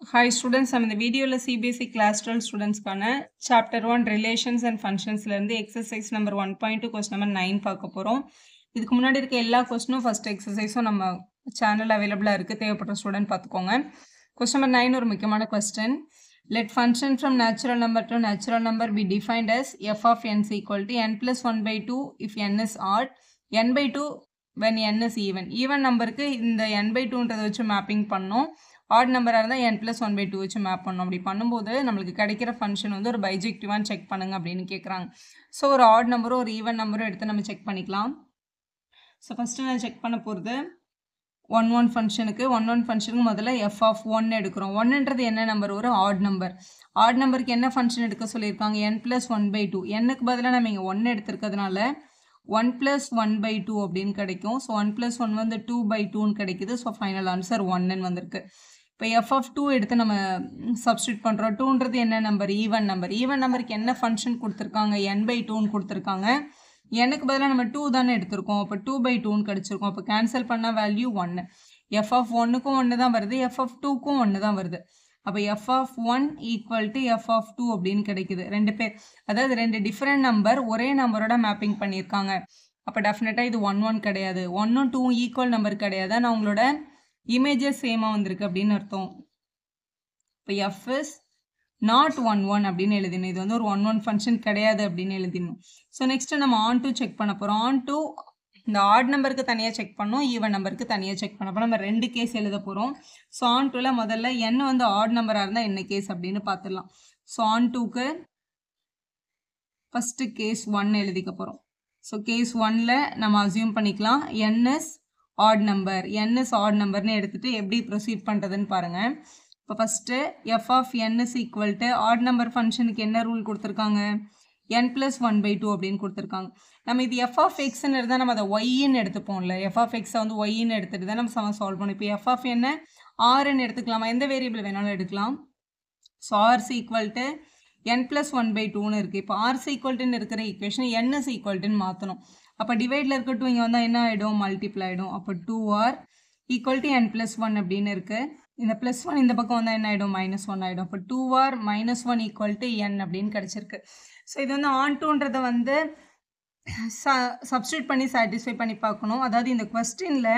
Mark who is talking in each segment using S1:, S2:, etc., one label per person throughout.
S1: Hi students, நம்ம இந்த வீடியோல CBSE Class 12 ஸ்டூடெண்ட்ஸ்க்கான Chapter 1 Relations and Functionsலேருந்து exercise number 1.2 question number 9 பார்க்க போகிறோம். இதுக்கு முன்னாடி இருக்க எல்லா கொஸ்டினும் ஃபர்ஸ்ட் எக்ஸசைஸும் நம்ம சேனல் அவைலபிளாக இருக்குது, தேவைப்படுற ஸ்டூடெண்ட் பார்த்துக்கோங்க. கொஸ்டின் நம்பர் 9 ஒரு முக்கியமான question. Let function from natural number to natural number be defined as f of n is equal to n plus 1 by 2 if n is odd, n by 2 when n is even. Even நம்பருக்கு இந்த n by 2ன்றதை வச்சு mapping பண்ணோம். Add நம்பராக இருந்தால் n plus 1 by 2 வச்சு map பண்ணோம். அப்படி பண்ணும்போது நம்மளுக்கு கிடைக்கிற ஃபங்க்ஷன் வந்து ஒரு பைஜெக்டிவான்னு செக் பண்ணுங்க அப்படின்னு கேட்குறாங்க. ஸோ ஒரு ஆட் நம்பரும் ஒரு ஈவன் நம்பரும் எடுத்து நம்ம செக் பண்ணிக்கலாம். ஸோ ஃபஸ்ட்டு நான் செக் பண்ண போகிறது ஒன் ஃபங்க்ஷனுக்கு முதல்ல f of 1 எடுக்கிறோம். 1ன்றது என்ன நம்பர்? ஒரு ஆட் நம்பர். ஆட் நம்பருக்கு என்ன ஃபங்க்ஷன் எடுக்க சொல்லியிருக்காங்க? n plus 1 by 2. என்னுக்கு பதிலாக நம்ம இங்கே 1 எடுத்துருக்கிறதுனால 1 plus 1 by 2 அப்படின்னு கிடைக்கும். ஸோ 1 plus 1 வந்து 2 by 2ன்னு கிடைக்குது. ஸோ ஃபைனல் ஆன்சர் 1ன்னு வந்திருக்கு. இப்போ f of 2 எடுத்து நம்ம சப்ஸ்டியூட் பண்ணுறோம். 2ன்றது என்ன நம்பர்? Even number. ஈவன் நம்பருக்கு என்ன ஃபங்க்ஷன் கொடுத்துருக்காங்க? n by 2ன்னு கொடுத்துருக்காங்க. எனக்கு பதிலாக நம்ம 2 தானே எடுத்திருக்கோம். அப்போ 2 by 2ன்னு கிடச்சிருக்கோம். அப்போ கேன்சல் பண்ணால் வேல்யூ 1. f of 1க்கும் 1 தான் வருது, f of 2க்கும் 1 தான் வருது. அப்போ f of 1 equal to f of 2 அப்படின்னு கிடைக்குது. ரெண்டு பேர், அதாவது ரெண்டு டிஃப்ரெண்ட் நம்பர் ஒரே நம்பரோட மேப்பிங் பண்ணியிருக்காங்க. அப்போ டெஃபினட்டாக இது 1 1 கிடையாது. 1ம் 2ம் ஈக்குவல் நம்பர் கிடையாது. ஆனால் அவங்களோட இமேஜஸ் சேமாக வந்திருக்கு அப்படின்னு அர்த்தம். இப்போ f is not 1 1 அப்படின்னு எழுதினோம். இது வந்து ஒரு 1 1 ஃபங்க்ஷன் கிடையாது அப்படின்னு எழுதினோம். ஸோ நெக்ஸ்ட்டு நம்ம ஆன் டூ செக் பண்ண போகிறோம். ஆன் டூ இந்த ஆட் நம்பருக்கு தனியாக செக் பண்ணோம், ஈவன் நம்பருக்கு தனியாக செக் பண்ண போகிறோம். நம்ம ரெண்டு கேஸ் எழுத போகிறோம். ஸோ ஆன் டூவில் முதல்ல n வந்து ஆட் நம்பராக இருந்தால் என்ன கேஸ் அப்படின்னு பார்த்துடலாம். ஸோ ஆன் டூக்கு ஃபஸ்ட்டு கேஸ் 1 எழுதிக்க போகிறோம். ஸோ கேஸ் 1ல் நம்ம அசியூம் பண்ணிக்கலாம் n is odd number. n is odd நம்பர்னு எடுத்துகிட்டு எப்படி ப்ரொசீட் பண்ணுறதுன்னு பாருங்கள். இப்போ first f of n is equal to odd number ஃபங்க்ஷனுக்கு என்ன ரூல் கொடுத்துருக்காங்க? n plus 1 by 2 அப்படின்னு கொடுத்துருக்காங்க. நம்ம இது f of xன்னு இருந்தால் நம்ம அதை yன்னு எடுத்துப்போம்ல. f of x வந்து yன்னு எடுத்துகிட்டு தான் நம்ம சால்வ் பண்ணோம். இப்போ f of n rன்னு எடுத்துக்கலாமா? எந்த வேரியபிள் வேணாலும் எடுக்கலாம். So r is equal to n plus 1 by 2ன்னு இருக்குது. இப்போ r is equal to இருக்கிற equation n is equal to மாற்றணும். அப்போ டிவைடில் இருக்க 2 இங்கே வந்தால் என்ன ஆகிடும்? மல்டிப்ளை ஆகிடும். அப்போ 2r equal to n plus 1 அப்படின்னு இருக்குது. இந்த ப்ளஸ் 1 இந்த பக்கம் வந்தால் என்ன ஆகிடும்? -1 ஆகிடும். அப்போ 2r - 1 ஈக்குவல் டு n அப்படின்னு கிடச்சிருக்கு. ஸோ இது வந்து ஆன் டூன்றதை வந்து சப்ஸ்டியூட் பண்ணி சாட்டிஸ்ஃபை பண்ணி பார்க்கணும். அதாவது இந்த கொஸ்டினில்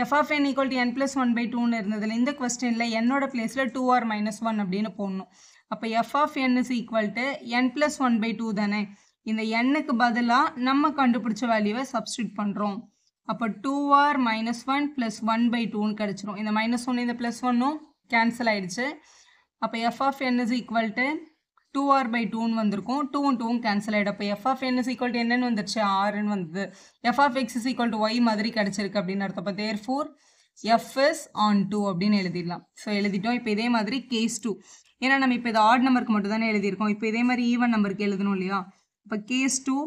S1: f of n equal to n plus 1 by 2ன்னு இருந்ததில் இந்த கொஸ்டினில் என்னோட பிளேஸில் 2r - 1 அப்படின்னு போடணும். அப்போ f of n is equal to n plus 1 by 2 தானே. இந்த nக்கு பதிலாக நம்ம கண்டுபிடிச்ச வேல்யூவை சப்ஸ்டியூட் பண்ணுறோம். அப்போ 2r - 1 plus 1 by 2ன்னு கிடச்சிரும். இந்த -1 இந்த +1ம் கேன்சல் ஆகிடுச்சு. அப்போ f of n is equal to 2r by 2ன்னு வந்திருக்கும். 2ம் 2ம் கேன்சல் ஆகிடும். அப்போ f of n is equal to என்னன்னு வந்துருச்சு? rன்னு வந்தது. f of x is equal to y மாதிரி கிடச்சிருக்கு அப்படின்னு அர்த்தம். அப்போ therefore f is on 2 அப்படின்னு எழுதிடலாம். ஸோ எழுதிட்டோம். இப்போ இதே மாதிரி கேஸ் 2, ஏன்னா நம்ம இப்போ இது ஆட் நம்பருக்கு மட்டும் தானே எழுதியிருக்கோம். இப்போ இதே மாதிரி ஈவன் நம்பருக்கு எழுதணும் இல்லையா? இப்போ case 2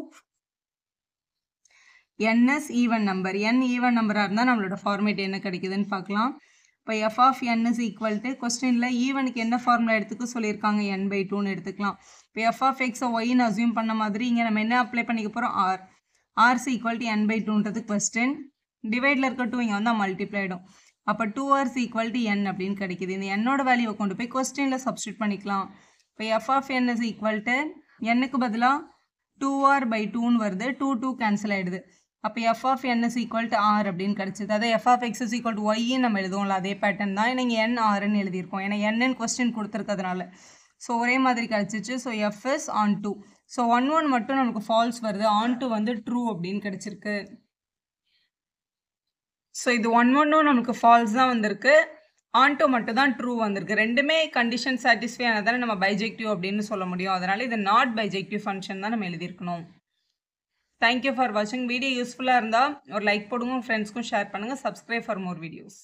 S1: n is even number. n even நம்பராக இருந்தால் நம்மளோட ஃபார்மேட் என்ன கிடைக்குதுன்னு பார்க்கலாம். இப்போ f of n is equal to கொஸ்டினில் ஈவனுக்கு என்ன ஃபார்முலா எடுத்துக்க சொல்லியிருக்காங்க? n by 2ன்னு எடுத்துக்கலாம். இப்போ f of x yன்னு அசியூம் பண்ண மாதிரி இங்கே நம்ம என்ன அப்ளை பண்ணிக்க போகிறோம்? r is equal to n by 2ன்றது கொஸ்டின். டிவைடில் இருக்க 2 இங்கே வந்தால் மல்டிப்ளை ஆகிடும். அப்போ 2r is equal to n அப்படின்னு கிடைக்குது. இந்த என்னோட வேல்யூவை கொண்டு போய் கொஸ்டினில் சப்ஸ்டியூட் பண்ணிக்கலாம். இப்போ f of n is equal to nக்கு பதிலாக 2r by 2ன்னு வருது. 2 2 கேன்சல் ஆகிடுது. அப்போ f of n is equal to r அப்படின்னு கிடச்சிது. அதாவது f of x is equal to yன்னு நம்ம எழுதுவோம்ல, அதே பேட்டர்ன் தான். நீங்கள் n rன்னு எழுதியிருக்கோம், ஏன்னா n கொஸ்டின் கொடுத்துருக்கிறதுனால. ஸோ ஒரே மாதிரி கிடச்சிச்சு. So f is on 2. So 1 1 மட்டும் நமக்கு ஃபால்ஸ் வருது, on 2 வந்து ட்ரூ அப்படின்னு கிடச்சிருக்கு. ஸோ இது 1 1ம் நமக்கு ஃபால்ஸ் தான் வந்திருக்கு, on 2 மட்டும் தான் ட்ரூ வந்திருக்கு. ரெண்டுமே கண்டிஷன் சாட்டிஸ்ஃபை ஆனதால் நம்ம பைஜெக்டிவ் அப்படின்னு சொல்ல முடியும். அதனால் இது நாட் பைஜெக்டிவ் ஃபங்க்ஷன் தான் நம்ம எழுதியிருக்கணும். தேங்க்யூ ஃபார் வாட்சிங். வீடியோ யூஸ்ஃபுல்லாக இருந்தால் ஒரு லைக் போடுங்க, உங்கள் ஃப்ரெண்ட்ஸ்க்கும் ஷேர் பண்ணுங்கள். Subscribe for more videos.